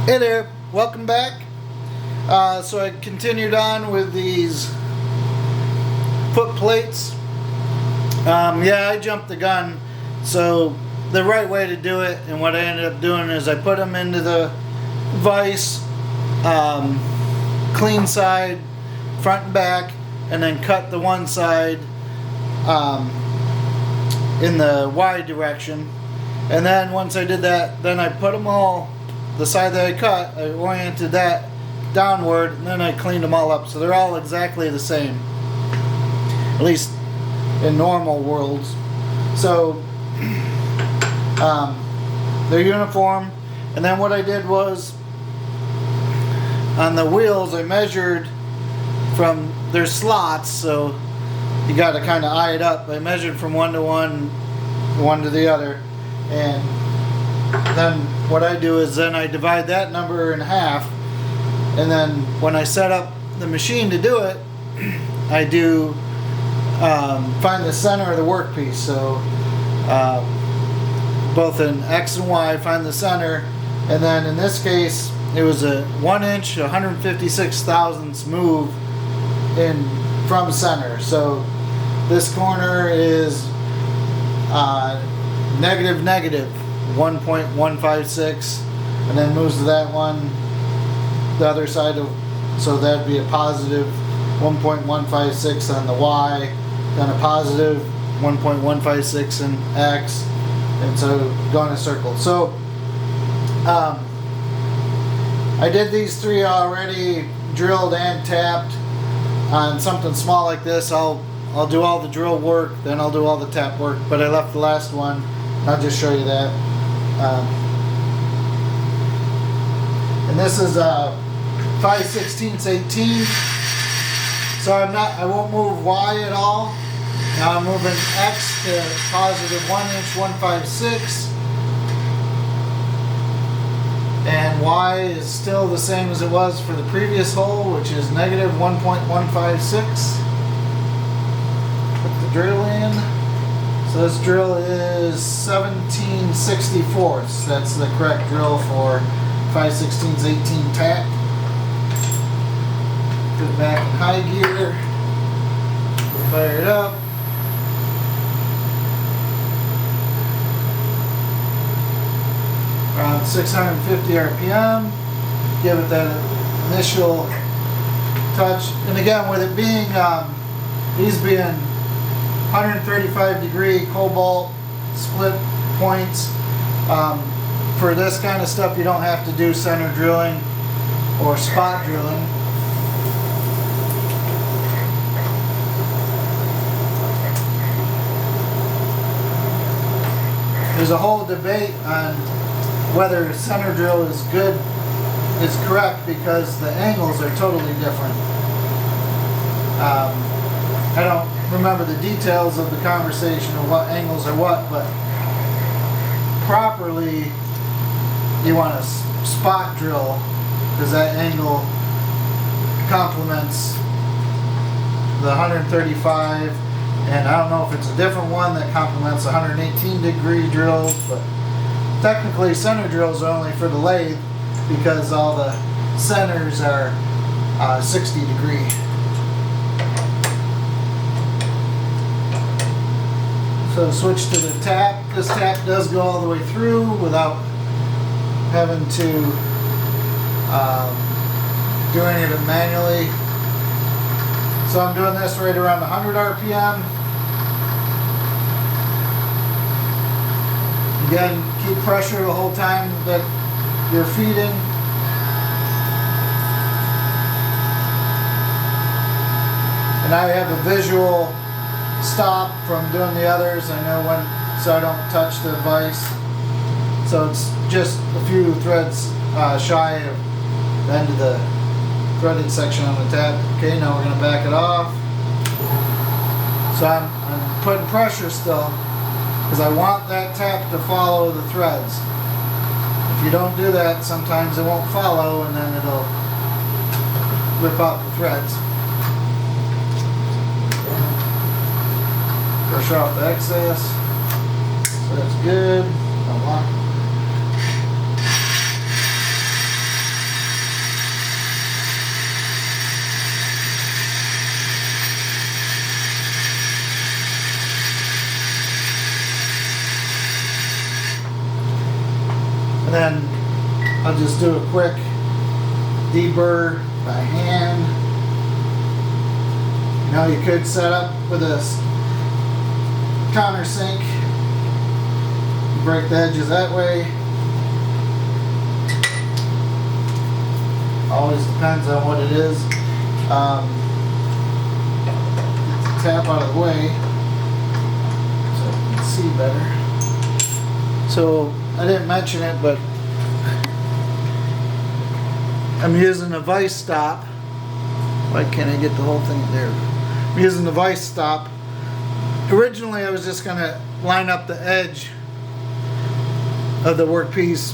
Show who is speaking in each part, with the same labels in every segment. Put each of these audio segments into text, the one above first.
Speaker 1: Hey there, welcome back. So I continued on with these foot plates. Yeah, I jumped the gun. So the right way to do it, and what I ended up doing is I put them into the vise, clean side, front and back, and then cut the one side in the Y direction. And then once I did that, then I put them all, the side that I cut, I oriented that downward, and then I cleaned them all up. So they're all exactly the same, at least in normal worlds. So they're uniform. And then what I did was, on the wheels, I measured from their slots, so you got to kind of eye it up. I measured from one to one, one to the other, and then what I do is then I divide that number in half, and then when I set up the machine to do it, I do find the center of the workpiece. So both in X and Y, find the center, and then in this case it was a 1 inch 156 thousandths move in from center. So this corner is negative 1.156, and then moves to that one, the other side of, so that'd be a positive 1.156 on the Y, then a positive 1.156 in X, and so go in a circle. So I did these three already, drilled and tapped. On something small like this, I'll do all the drill work, then I'll do all the tap work, but I left the last one. I'll just show you that. And this is 5/16 so I won't move Y at all. Now I'm moving X to positive 1 inch 156, and Y is still the same as it was for the previous hole, which is negative 1.156. Put the drill in. So this drill is 17/64. That's the correct drill for 5/16 tap. Put it back in high gear. Fire it up. Around 650 RPM. Give it that initial touch. And again, with it being these being 135 degree cobalt split points, for this kind of stuff you don't have to do center drilling or spot drilling. There's a whole debate on whether center drill is correct, because the angles are totally different. I don't remember the details of the conversation of what angles are what, but properly you want to spot drill, because that angle complements the 135, and I don't know if it's a different one that complements 118 degree drills, but technically center drills are only for the lathe, because all the centers are 60 degree. So switch to the tap. This tap does go all the way through without having to do any of it manually. So I'm doing this right around 100 RPM. Again, keep pressure the whole time that you're feeding. And I have a visual stop from doing the others. I know when, so I don't touch the vise. So it's just a few threads shy of the end of the threaded section on the tap. Okay, now we're going to back it off. So I'm putting pressure still, because I want that tap to follow the threads. If you don't do that, sometimes it won't follow, and then it'll rip out the threads. Pressure out the excess. So that's good. Unlock. and then I'll just do a quick deburr by hand. You know, you could set up with a countersink, break the edges that way. Always depends on what it is. Tap out of the way so you can see better. So I didn't mention it, but I'm using a vise stop. Why can't I get the whole thing there? I'm using the vise stop. Originally I was just going to line up the edge of the workpiece,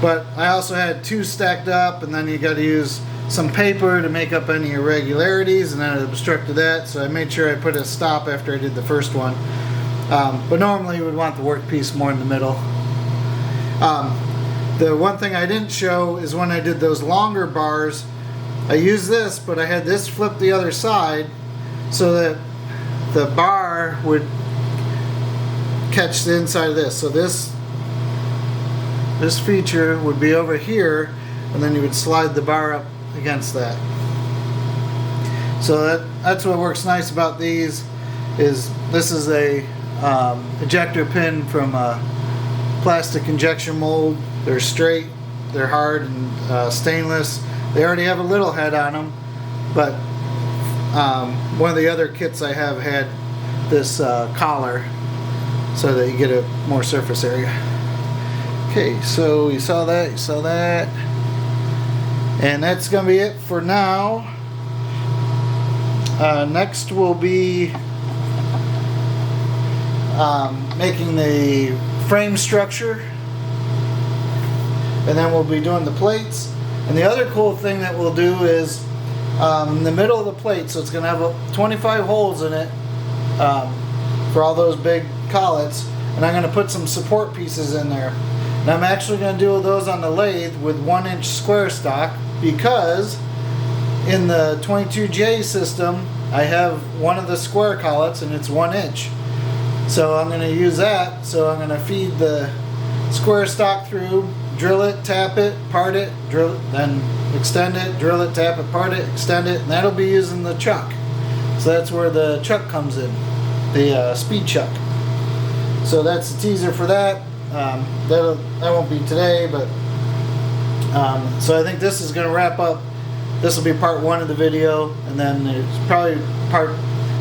Speaker 1: but I also had two stacked up, and then you got to use some paper to make up any irregularities, and then it obstructed that, so I made sure I put a stop after I did the first one. But normally you would want the workpiece more in the middle. The one thing I didn't show is when I did those longer bars, I used this, but I had this flipped the other side so that the bar would catch the inside of this. So this feature would be over here, and then you would slide the bar up against that. So that's what works nice about these. Is this is a ejector pin from a plastic injection mold. They're straight, they're hard, and stainless. They already have a little head on them, but one of the other kits I have had this collar so that you get a more surface area. Okay, so you saw that, and that's gonna be it for now. Next will be making the frame structure, and then we'll be doing the plates. And the other cool thing that we'll do is in the middle of the plate, so it's going to have 25 holes in it for all those big collets, and I'm going to put some support pieces in there. And I'm actually going to do those on the lathe with 1-inch square stock, because in the 22J system I have one of the square collets and it's 1 inch. So I'm going to use that. So I'm going to feed the square stock through, drill it, tap it, part it, drill it, then extend it, drill it, tap it, part it, extend it, and that'll be using the chuck. So that's where the chuck comes in, the speed chuck. So that's the teaser for that. That won't be today, but so I think this is going to wrap up. This will be part 1 of the video, and then there's probably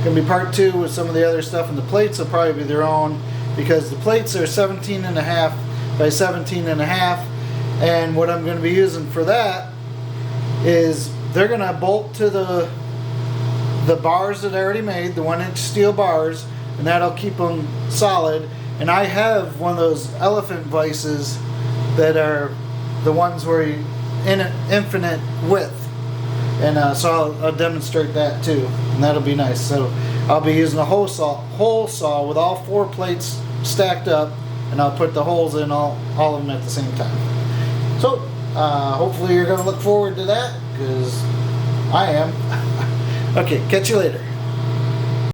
Speaker 1: going to be part 2 with some of the other stuff, and the plates will probably be their own, because the plates are 17.5 by 17.5, and what I'm going to be using for that is they're going to bolt to the bars that I already made, the 1-inch steel bars, and that'll keep them solid. And I have one of those elephant vices that are the ones where you in infinite width, and so I'll demonstrate that too, and that'll be nice. So I'll be using a hole saw with all 4 plates stacked up, and I'll put the holes in all of them at the same time. So hopefully you're going to look forward to that, because I am. Okay, catch you later.